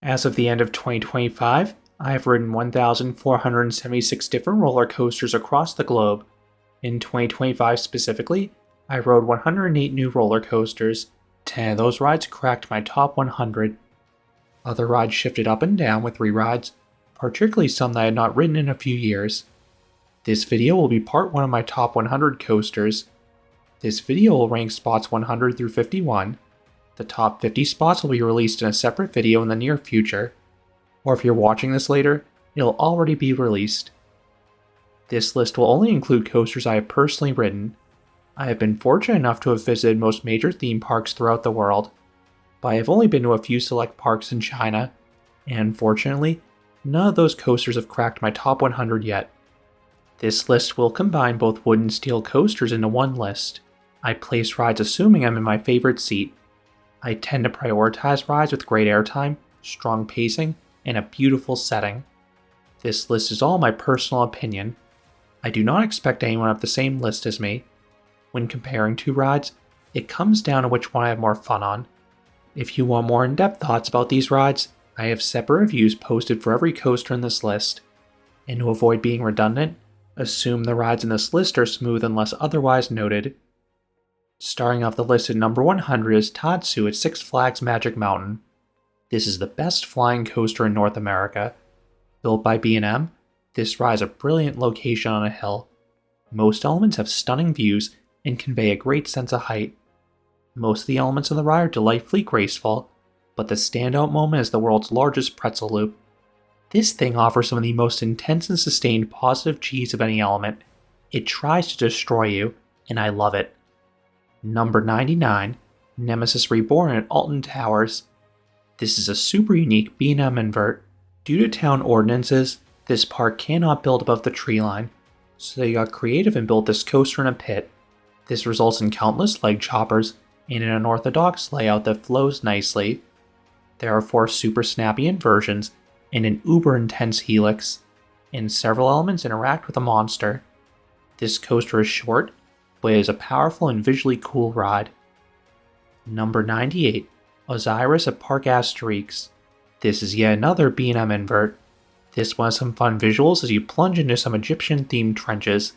As of the end of 2025, I have ridden 1,476 different roller coasters across the globe. In 2025 specifically, I rode 108 new roller coasters. 10 of those rides cracked my top 100. Other rides shifted up and down with re-rides, particularly some that I had not ridden in a few years. This video will be part 1 of my top 100 coasters. This video will rank spots 100 through 51. The top 50 spots will be released in a separate video in the near future, or if you're watching this later, it'll already be released. This list will only include coasters I have personally ridden. I have been fortunate enough to have visited most major theme parks throughout the world, but I have only been to a few select parks in China, and unfortunately, none of those coasters have cracked my top 100 yet. This list will combine both wood and steel coasters into one list. I place rides assuming I'm in my favorite seat. I tend to prioritize rides with great airtime, strong pacing, and a beautiful setting. This list is all my personal opinion. I do not expect anyone to have the same list as me. When comparing two rides, it comes down to which one I have more fun on. If you want more in-depth thoughts about these rides, I have separate reviews posted for every coaster in this list. And to avoid being redundant, assume the rides in this list are smooth unless otherwise noted. Starting off the list at number 100 is Tatsu at Six Flags Magic Mountain. This is the best flying coaster in North America. Built by B&M, this ride is a brilliant location on a hill. Most elements have stunning views and convey a great sense of height. Most of the elements of the ride are delightfully graceful, but the standout moment is the world's largest pretzel loop. This thing offers some of the most intense and sustained positive G's of any element. It tries to destroy you, and I love it. Number 99, Nemesis Reborn at Alton Towers. This is a super unique B&M invert. Due to town ordinances, this park cannot build above the tree line, so they got creative and built this coaster in a pit. This results in countless leg choppers and an unorthodox layout that flows nicely. There are 4 super snappy inversions and an uber intense helix, and several elements interact with a monster. This coaster is short, but it is a powerful and visually cool ride. Number 98, Osiris at Park Asterix. This is yet another B&M invert. This one has some fun visuals as you plunge into some Egyptian-themed trenches,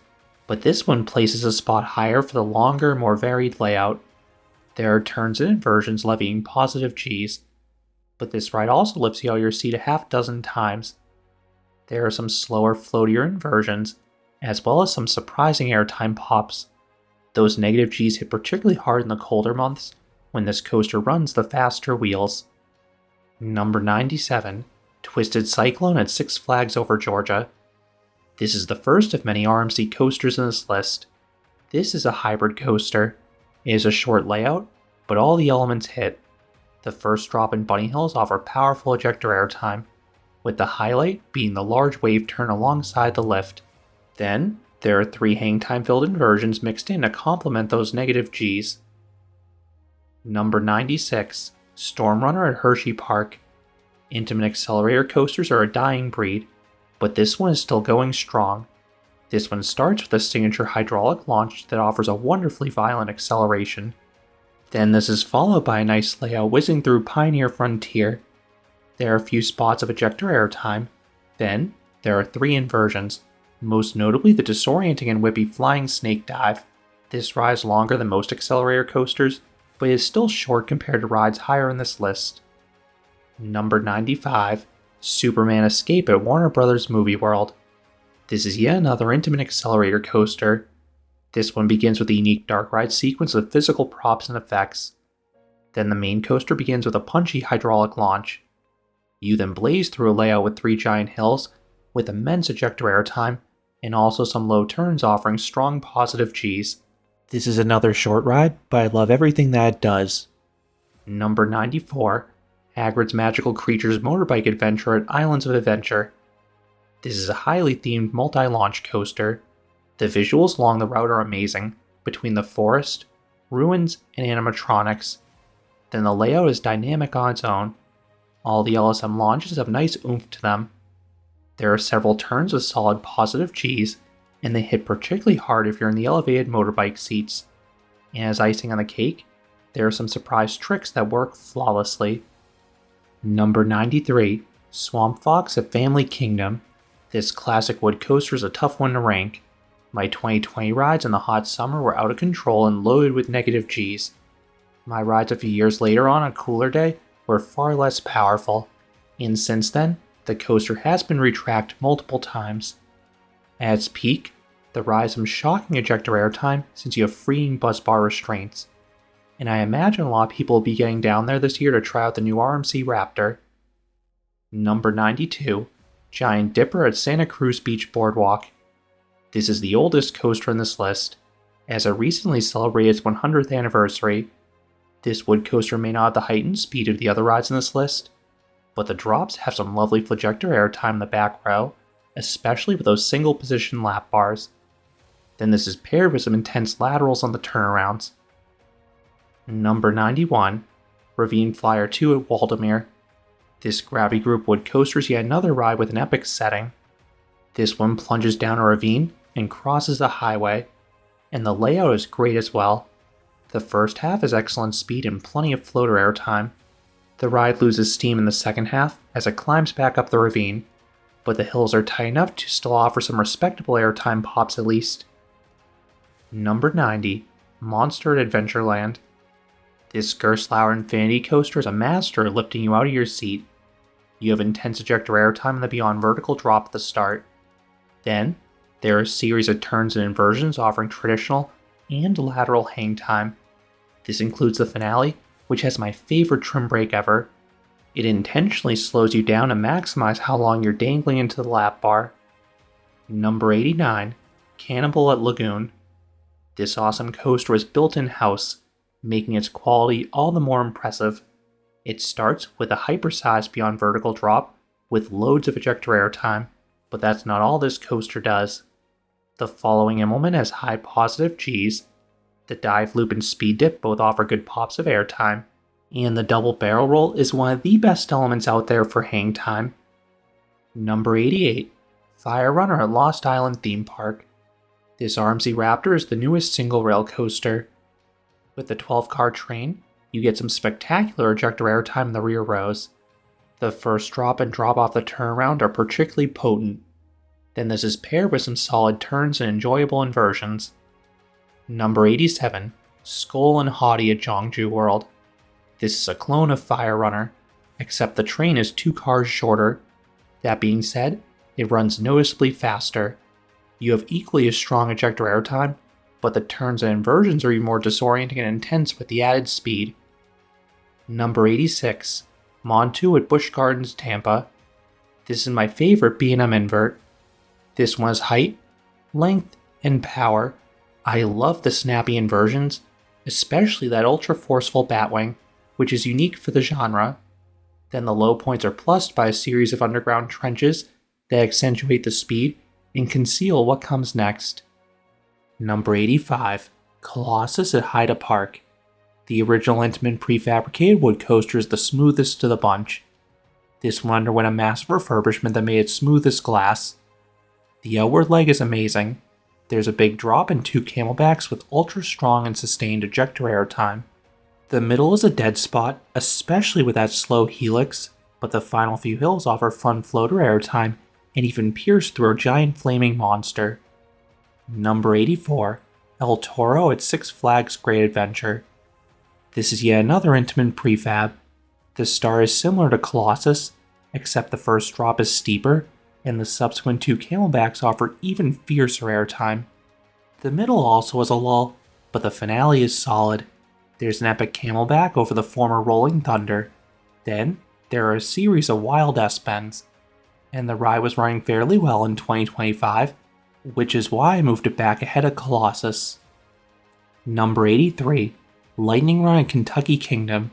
but this one places a spot higher for the longer, more varied layout. There are turns and inversions levying positive Gs, but this ride also lifts you out of your seat a half dozen times. There are some slower, floatier inversions, as well as some surprising airtime pops. Those negative Gs hit particularly hard in the colder months when this coaster runs the faster wheels. Number 97, Twisted Cyclone at Six Flags Over Georgia. This is the first of many RMC coasters in this list. This is a hybrid coaster. It is a short layout, but all the elements hit. The first drop and bunny hills offer powerful ejector airtime, with the highlight being the large wave turn alongside the lift. Then, there are 3 hang time filled inversions mixed in to complement those negative Gs. Number 96, Storm Runner at Hershey Park. Intimate accelerator coasters are a dying breed, but this one is still going strong. This one starts with a signature hydraulic launch that offers a wonderfully violent acceleration. Then this is followed by a nice layout whizzing through Pioneer Frontier. There are a few spots of ejector airtime. Then, there are 3 inversions, most notably the disorienting and whippy Flying Snake Dive. This ride is longer than most accelerator coasters, but is still short compared to rides higher in this list. Number 95, Superman Escape at Warner Bros. Movie World. This is yet another intimate accelerator coaster. This one begins with a unique dark ride sequence of physical props and effects. Then the main coaster begins with a punchy hydraulic launch. You then blaze through a layout with 3 giant hills, with immense ejector airtime, and also some low turns offering strong positive Gs. This is another short ride, but I love everything that it does. Number 94, Hagrid's Magical Creatures Motorbike Adventure at Islands of Adventure. This is a highly themed multi-launch coaster. The visuals along the route are amazing, between the forest, ruins, and animatronics. Then the layout is dynamic on its own. All the LSM launches have nice oomph to them. There are several turns with solid positive Gs, and they hit particularly hard if you're in the elevated motorbike seats. And as icing on the cake, there are some surprise tricks that work flawlessly. Number 93, Swamp Fox at Family Kingdom. This classic wood coaster is a tough one to rank. My 2020 rides in the hot summer were out of control and loaded with negative Gs. My rides a few years later on a cooler day were far less powerful, and since then, the coaster has been retracted multiple times. At its peak, the ride has some shocking ejector airtime since you have freeing buzz bar restraints, and I imagine a lot of people will be getting down there this year to try out the new RMC Raptor. Number 92, Giant Dipper at Santa Cruz Beach Boardwalk. This is the oldest coaster in this list, as it recently celebrated its 100th anniversary. This wood coaster may not have the height and speed of the other rides in this list, but the drops have some lovely flagector airtime in the back row, especially with those single position lap bars. Then this is paired with some intense laterals on the turnarounds. Number 91, Ravine Flyer 2 at Waldameer. This Gravity Group wood coaster is yet another ride with an epic setting. This one plunges down a ravine and crosses a highway, and the layout is great as well. The first half has excellent speed and plenty of floater airtime. The ride loses steam in the second half as it climbs back up the ravine, but the hills are tight enough to still offer some respectable airtime pops at least. Number 90, Monster at Adventureland. This Gerstlauer Infinity Coaster is a master at lifting you out of your seat. You have intense ejector airtime in the beyond vertical drop at the start. Then, there are a series of turns and inversions offering traditional and lateral hang time. This includes the finale, which has my favorite trim break ever. It intentionally slows you down to maximize how long you're dangling into the lap bar. Number 89, Cannibal at Lagoon. This awesome coaster was built in-house, making its quality all the more impressive. It starts with a hypersized beyond vertical drop with loads of ejector airtime, but that's not all this coaster does. The following implement has high positive Gs, the dive loop and speed dip both offer good pops of airtime, and the double barrel roll is one of the best elements out there for hang time. Number 88, Fire Runner at Lost Island Theme Park. This RMC Raptor is the newest single rail coaster. With the 12-car train, you get some spectacular ejector airtime in the rear rows. The first drop and drop off the turnaround are particularly potent. Then this is paired with some solid turns and enjoyable inversions. Number 87, Skull and Haughty at Jeongju World. This is a clone of Fire Runner, except the train is 2 cars shorter. That being said, it runs noticeably faster. You have equally as strong ejector airtime, but the turns and inversions are even more disorienting and intense with the added speed. Number 86, Montu at Busch Gardens Tampa. This is my favorite B&M invert. This one has height, length, and power. I love the snappy inversions, especially that ultra forceful batwing, which is unique for the genre. Then the low points are plussed by a series of underground trenches that accentuate the speed and conceal what comes next. Number 85, Colossus at Haida Park. The original Intamin prefabricated wood coaster is the smoothest of the bunch. This one underwent a massive refurbishment that made it smooth as glass. The outward leg is amazing. There's a big drop and 2 camelbacks with ultra strong and sustained ejector airtime. The middle is a dead spot, especially with that slow helix, but the final few hills offer fun floater airtime and even pierce through a giant flaming monster. Number 84, El Toro at Six Flags Great Adventure. This is yet another Intamin prefab. The star is similar to Colossus, except the first drop is steeper, and the subsequent 2 camelbacks offer even fiercer airtime. The middle also has a lull, but the finale is solid. There's an epic camelback over the former Rolling Thunder. Then, there are a series of wild S-bends, and the ride was running fairly well in 2025, which is why I moved it back ahead of Colossus. Number 83, Lightning Run at Kentucky Kingdom.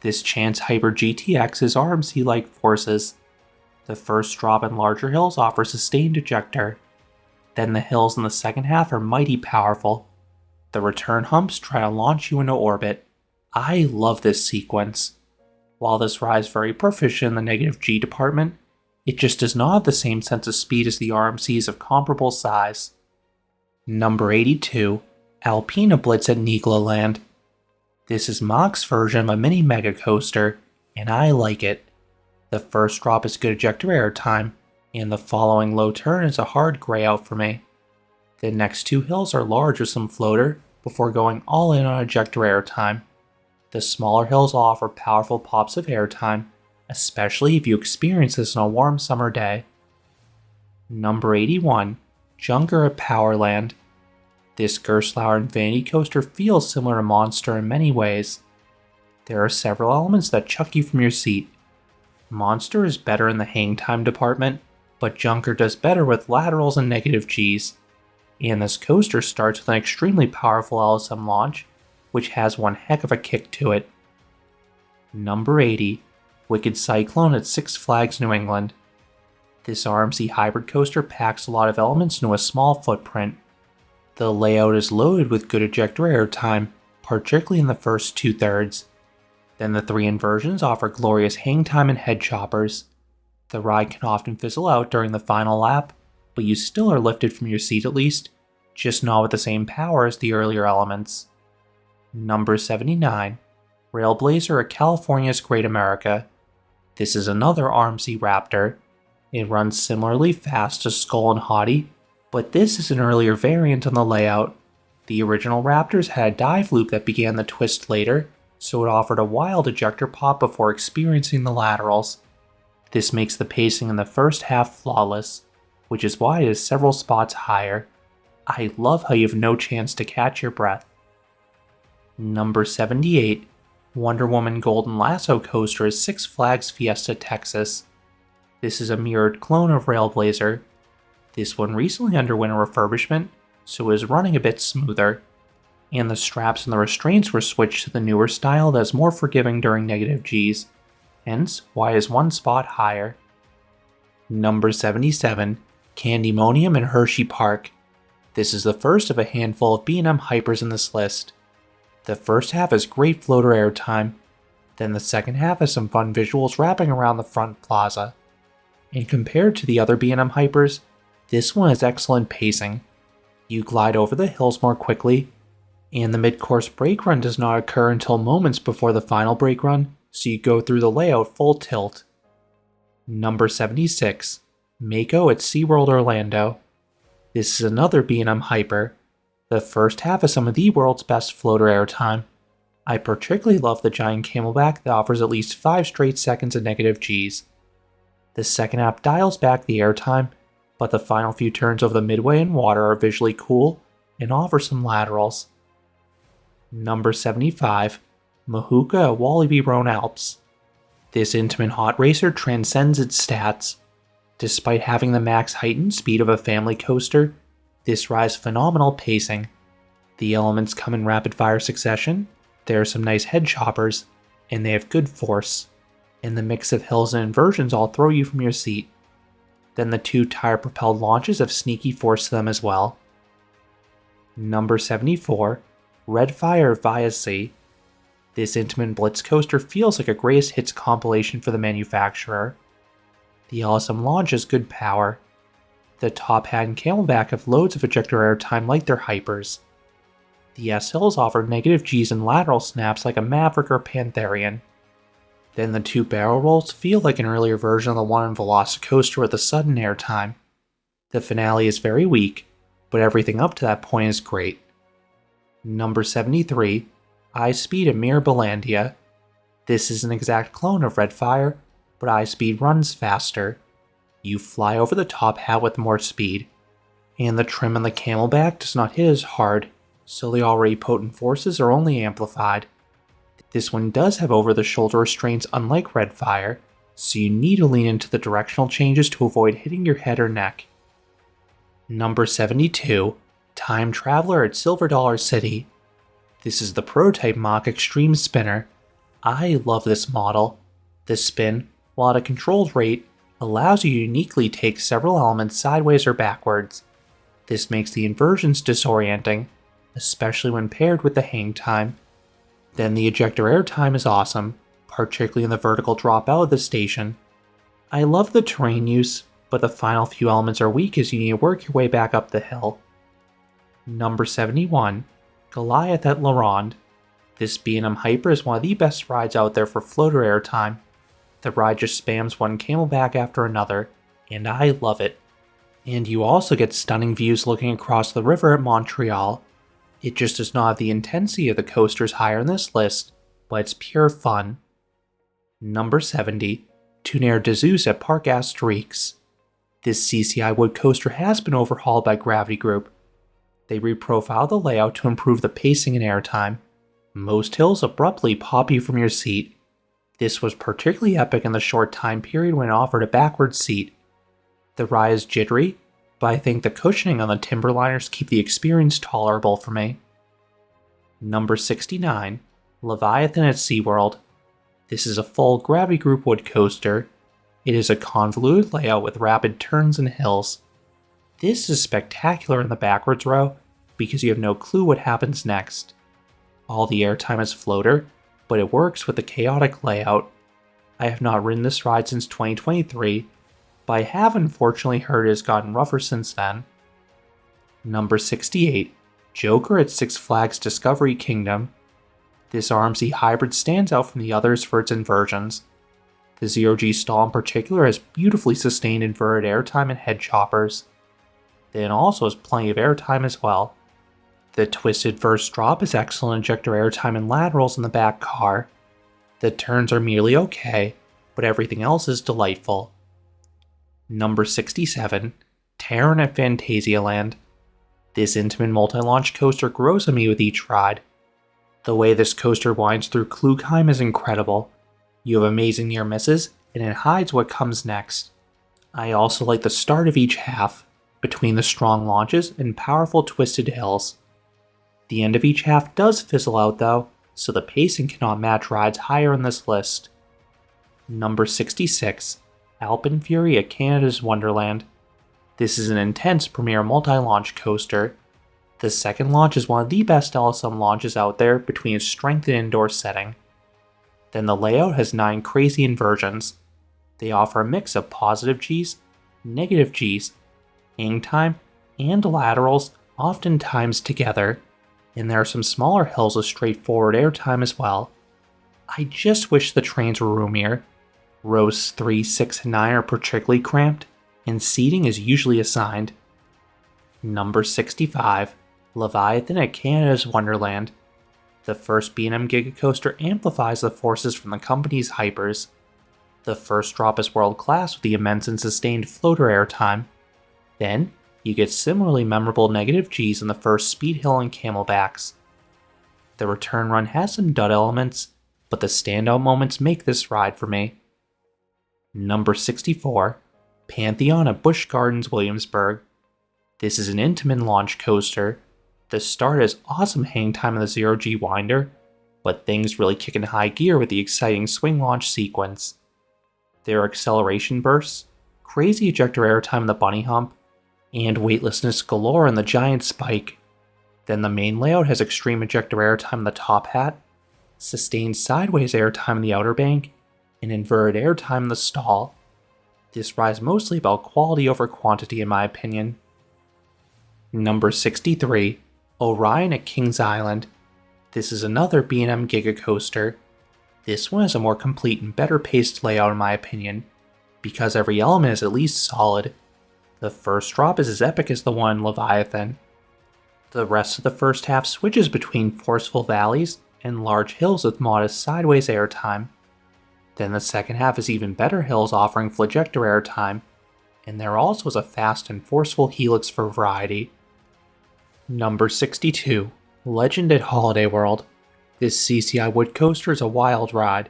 This Chance Hyper GTX is RMC-like forces. The first drop in larger hills offer sustained ejector. Then the hills in the second half are mighty powerful. The return humps try to launch you into orbit. I love this sequence. While this ride is very proficient in the negative G department, it just does not have the same sense of speed as the RMCs of comparable size. Number 82, Alpina Blitz at Nigloland. This is Mach's version of a mini mega coaster, and I like it. The first drop is good ejector air time, and the following low turn is a hard gray out for me. The next two hills are large with some floater before going all in on ejector air time. The smaller hills offer powerful pops of air time, especially if you experience this on a warm summer day. Number 81, Junker at Powerland. This Gerstlauer Infinity Coaster feels similar to Monster in many ways. There are several elements that chuck you from your seat. Monster is better in the hang time department, but Junker does better with laterals and negative Gs. And this coaster starts with an extremely powerful LSM launch, which has one heck of a kick to it. Number 80, Wicked Cyclone at Six Flags New England. This RMC hybrid coaster packs a lot of elements into a small footprint. The layout is loaded with good ejector air time, particularly in the first two-thirds. Then the three inversions offer glorious hang time and head choppers. The ride can often fizzle out during the final lap, but you still are lifted from your seat at least, just not with the same power as the earlier elements. Number 79, Railblazer at California's Great America. This is another RMC Raptor. It runs similarly fast to Skull and Hottie, but this is an earlier variant on the layout. The original Raptors had a dive loop that began the twist later, so it offered a wild ejector pop before experiencing the laterals. This makes the pacing in the first half flawless, which is why it is several spots higher. I love how you have no chance to catch your breath. Number 78, Wonder Woman Golden Lasso Coaster at Six Flags Fiesta, Texas. This is a mirrored clone of Railblazer. This one recently underwent a refurbishment, so is running a bit smoother. And the straps and the restraints were switched to the newer style that is more forgiving during negative Gs, hence why it is one spot higher. Number 77, Candymonium in Hershey Park. This is the first of a handful of B&M hypers in this list. The first half has great floater air time, then the second half has some fun visuals wrapping around the front plaza. And compared to the other B&M hypers, this one has excellent pacing. You glide over the hills more quickly, and the mid-course brake run does not occur until moments before the final brake run, so you go through the layout full tilt. Number 76, Mako at SeaWorld Orlando. This is another B&M hyper. The first half is some of the world's best floater air time. I particularly love the giant camelback that offers at least 5 straight seconds of negative Gs. The second half dials back the air time, but the final few turns over the midway and water are visually cool and offer some laterals. Number 75, Mahuka at Walibi Rhone Alps. This intimate hot racer transcends its stats. Despite having the max heightened speed of a family coaster, this rides phenomenal pacing. The elements come in rapid fire succession, there are some nice head choppers, and they have good force. And the mix of hills and inversions all throw you from your seat. Then the two tire-propelled launches have sneaky force to them as well. Number 74, Redfire Via Sea. This intimate blitz coaster feels like a greatest hits compilation for the manufacturer. The LSM launch has good power. The top hat and camelback have loads of ejector air time like their hypers. The S-Hills offer negative Gs and lateral snaps like a Maverick or Pantherian. Then the two barrel rolls feel like an earlier version of the one in Velocicoaster with the sudden air time. The finale is very weak, but everything up to that point is great. Number 73, iSpeed at Mirabilandia. This is an exact clone of Redfire, but iSpeed runs faster. You fly over the top hat with more speed, and the trim on the camelback does not hit as hard, so the already potent forces are only amplified. This one does have over-the-shoulder restraints unlike Redfire, so you need to lean into the directional changes to avoid hitting your head or neck. Number 72, Time Traveler at Silver Dollar City. This is the prototype Mach Extreme Spinner. I love this model. This spin, while at a controlled rate, allows you to uniquely take several elements sideways or backwards. This makes the inversions disorienting, especially when paired with the hang time. Then the ejector air time is awesome, particularly in the vertical drop out of the station. I love the terrain use, but the final few elements are weak as you need to work your way back up the hill. Number 71, Goliath at La Ronde. This B&M Hyper is one of the best rides out there for floater air time. The ride just spams one camelback after another, and I love it. And you also get stunning views looking across the river at Montreal. It just does not have the intensity of the coasters higher in this list, but it's pure fun. Number 70, Tonnerre des Eaux at Parc Astérix. This CCI wood coaster has been overhauled by Gravity Group. They reprofiled the layout to improve the pacing and airtime. Most hills abruptly pop you from your seat. This was particularly epic in the short time period when it offered a backward seat. The ride is jittery, but I think the cushioning on the Timberliners keep the experience tolerable for me. Number 69, Leviathan at SeaWorld. This is a full Gravity Group wood coaster. It is a convoluted layout with rapid turns and hills. This is spectacular in the backwards row because you have no clue what happens next. All the airtime is floater, but it works with the chaotic layout. I have not ridden this ride since 2023, but I have unfortunately heard it has gotten rougher since then. Number 68, Joker at Six Flags Discovery Kingdom. This RMC hybrid stands out from the others for its inversions. The Zero-G stall in particular has beautifully sustained inverted airtime and head choppers. Then also has plenty of airtime as well. The twisted first drop is excellent ejector airtime and laterals in the back car. The turns are merely okay, but everything else is delightful. Number 67, Terran at Phantasialand. This intimate multi-launch coaster grows on me with each ride. The way this coaster winds through Klugheim is incredible. You have amazing near misses, and it hides what comes next. I also like the start of each half, between the strong launches and powerful twisted hills. The end of each half does fizzle out though, so the pacing cannot match rides higher in this list. Number 66, Alpine Fury at Canada's Wonderland. This is an intense premier multi-launch coaster. The second launch is one of the best LSM launches out there between its strength and indoor setting. Then the layout has 9 crazy inversions. They offer a mix of positive Gs, negative Gs, hang time, and laterals, oftentimes together, and there are some smaller hills with straightforward airtime as well. I just wish the trains were roomier. Rows 3, 6, and 9 are particularly cramped, and seating is usually assigned. Number 65, Leviathan at Canada's Wonderland. The first B&M Gigacoaster amplifies the forces from the company's hypers. The first drop is world-class with the immense and sustained floater airtime. Then, you get similarly memorable negative Gs on the first speed hill and camelbacks. The return run has some dud elements, but the standout moments make this ride for me. Number 64, Pantheon at Busch Gardens Williamsburg. This is an intimate launch coaster. The start has awesome hang time in the Zero-G winder, but things really kick in high gear with the exciting swing launch sequence. There are acceleration bursts, crazy ejector airtime in the bunny hump, and weightlessness galore in the giant spike. Then the main layout has extreme ejector airtime in the top hat, sustained sideways airtime in the outer bank, and inverted airtime in the stall. This ride is mostly about quality over quantity in my opinion. Number 63, Orion at Kings Island. This is another B&M Gigacoaster. This one is a more complete and better paced layout in my opinion, because every element is at least solid. The first drop is as epic as the one in Leviathan. The rest of the first half switches between forceful valleys and large hills with modest sideways airtime. Then the second half is even better hills offering flagector airtime, and there also is a fast and forceful helix for variety. Number 62, Legend at Holiday World. This CCI wood coaster is a wild ride.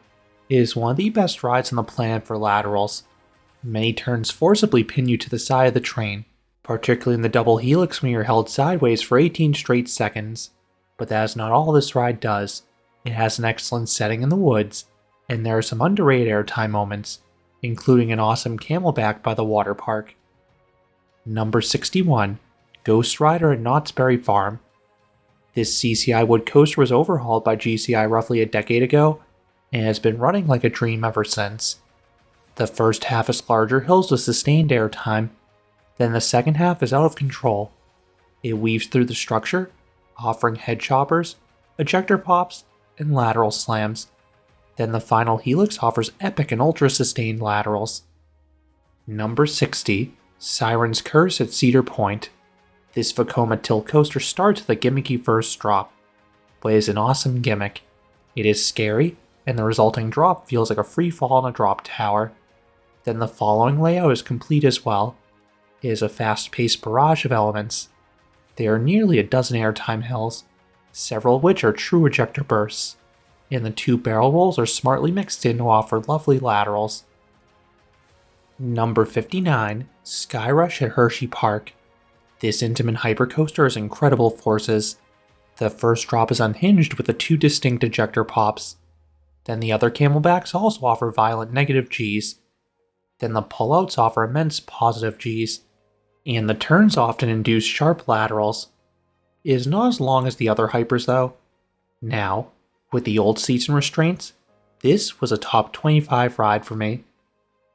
It is one of the best rides on the planet for laterals. Many turns forcibly pin you to the side of the train, particularly in the double helix when you're held sideways for 18 straight seconds. But that is not all this ride does. It has an excellent setting in the woods, and there are some underrated airtime moments, including an awesome camelback by the water park. Number 61, Ghost Rider at Knott's Berry Farm. This CCI wood coaster was overhauled by GCI roughly a decade ago, and has been running like a dream ever since. The first half is larger hills with sustained airtime, then the second half is out of control. It weaves through the structure, offering head choppers, ejector pops, and lateral slams. Then the final helix offers epic and ultra-sustained laterals. Number 60, Siren's Curse at Cedar Point. This Vekoma tilt coaster starts with a gimmicky first drop, but is an awesome gimmick. It is scary, and the resulting drop feels like a free fall in a drop tower. Then the following layout is complete as well. It is a fast-paced barrage of elements. There are nearly a dozen airtime hills, several of which are true ejector bursts, and the 2 barrel rolls are smartly mixed in to offer lovely laterals. Number 59, Sky Rush at Hershey Park. This Intamin hypercoaster has incredible forces. The first drop is unhinged with the 2 distinct ejector pops. Then the other camelbacks also offer violent negative Gs. Then the pullouts offer immense positive Gs. And the turns often induce sharp laterals. It is not as long as the other hypers though. Now, with the old seats and restraints, this was a top 25 ride for me.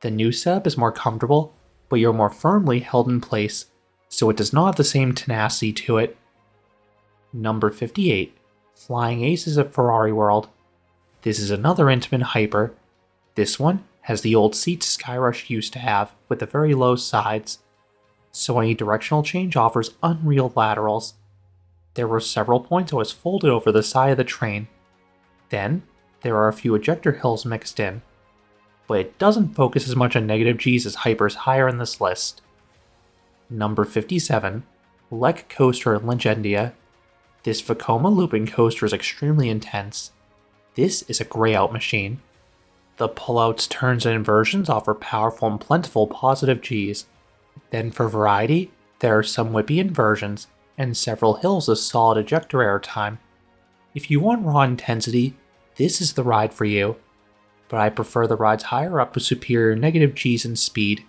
The new setup is more comfortable, but you're more firmly held in place, so it does not have the same tenacity to it. Number 58, Flying Aces at Ferrari World. This is another Intamin hyper. This one has the old seats Skyrush used to have, with the very low sides, so any directional change offers unreal laterals. There were several points I was folded over the side of the train. Then, there are a few ejector hills mixed in, but it doesn't focus as much on negative Gs as hypers higher in this list. Number 57, Lek Coaster at Legendia. This Vekoma looping coaster is extremely intense. This is a grey-out machine. The pullouts, turns, and inversions offer powerful and plentiful positive Gs. Then for variety, there are some whippy inversions, and several hills of solid ejector airtime. If you want raw intensity, this is the ride for you, but I prefer the rides higher up with superior negative Gs and speed.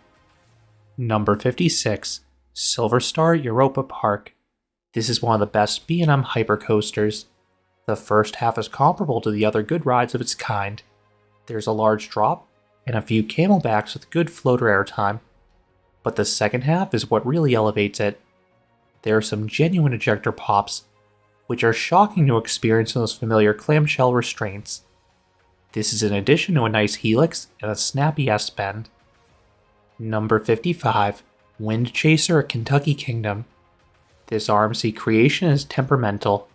Number 56, Silver Star at Europa Park. This is one of the best B&M hypercoasters. The first half is comparable to the other good rides of its kind. There's a large drop, and a few camelbacks with good floater airtime. But the second half is what really elevates it. There are some genuine ejector pops, which are shocking to experience in those familiar clamshell restraints. This is in addition to a nice helix and a snappy S-bend. Number 55, Wind Chaser at Kentucky Kingdom. This RMC creation is temperamental.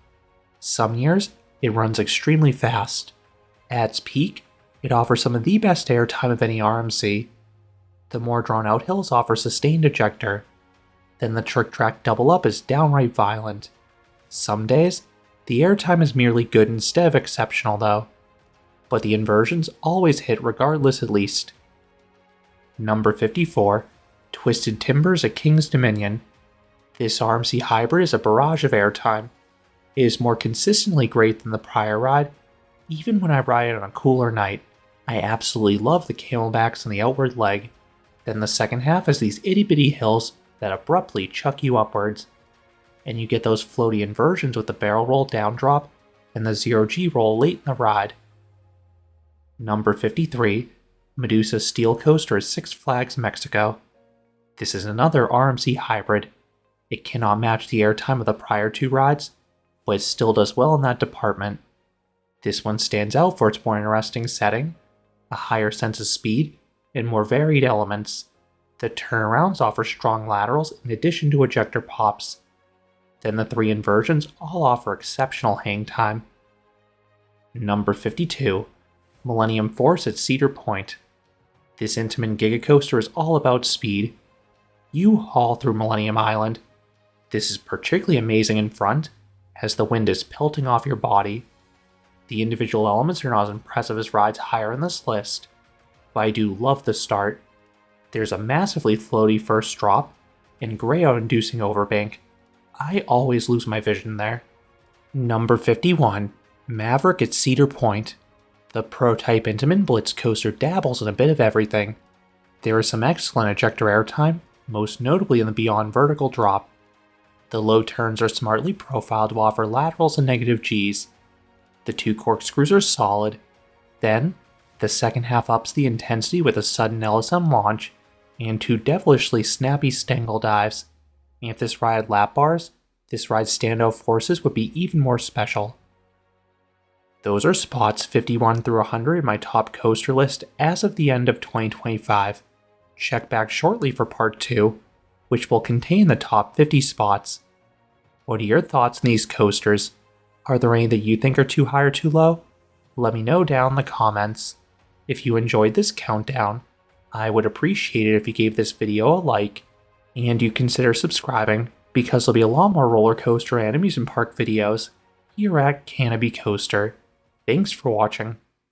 Some years, it runs extremely fast. At its peak, it offers some of the best airtime of any RMC. The more drawn-out hills offer sustained ejector. Then the trick track double up is downright violent. Some days, the airtime is merely good instead of exceptional though, but the inversions always hit regardless at least. Number 54, Twisted Timbers at King's Dominion. This RMC hybrid is a barrage of airtime. It is more consistently great than the prior ride, even when I ride it on a cooler night. I absolutely love the camelbacks on the outward leg. Then the second half has these itty-bitty hills that abruptly chuck you upwards, and you get those floaty inversions with the barrel roll down drop and the 0G roll late in the ride. Number 53, Medusa Steel Coaster at Six Flags Mexico. This is another RMC hybrid. It cannot match the airtime of the prior 2 rides, but it still does well in that department. This one stands out for its more interesting setting, a higher sense of speed, and more varied elements. The turnarounds offer strong laterals in addition to ejector pops. Then the 3 inversions all offer exceptional hang time. Number 52, Millennium Force at Cedar Point. This Intamin gigacoaster is all about speed. You haul through Millennium Island. This is particularly amazing in front, as the wind is pelting off your body. The individual elements are not as impressive as rides higher in this list, but I do love the start. There's a massively floaty first drop, and grey-out inducing overbank. I always lose my vision there. Number 51, Maverick at Cedar Point. The prototype Intamin Blitz coaster dabbles in a bit of everything. There is some excellent ejector airtime, most notably in the beyond vertical drop. The low turns are smartly profiled to offer laterals and negative Gs. The 2 corkscrews are solid. Then, the second half ups the intensity with a sudden LSM launch and 2 devilishly snappy stangle dives. And if this ride had lap bars, this ride's standout forces would be even more special. Those are spots 51 through 100 in my top coaster list as of the end of 2025. Check back shortly for part 2, which will contain the top 50 spots. What are your thoughts on these coasters? Are there any that you think are too high or too low? Let me know down in the comments. If you enjoyed this countdown, I would appreciate it if you gave this video a like, and you consider subscribing, because there'll be a lot more roller coaster and amusement park videos here at Canopy Coaster. Thanks for watching.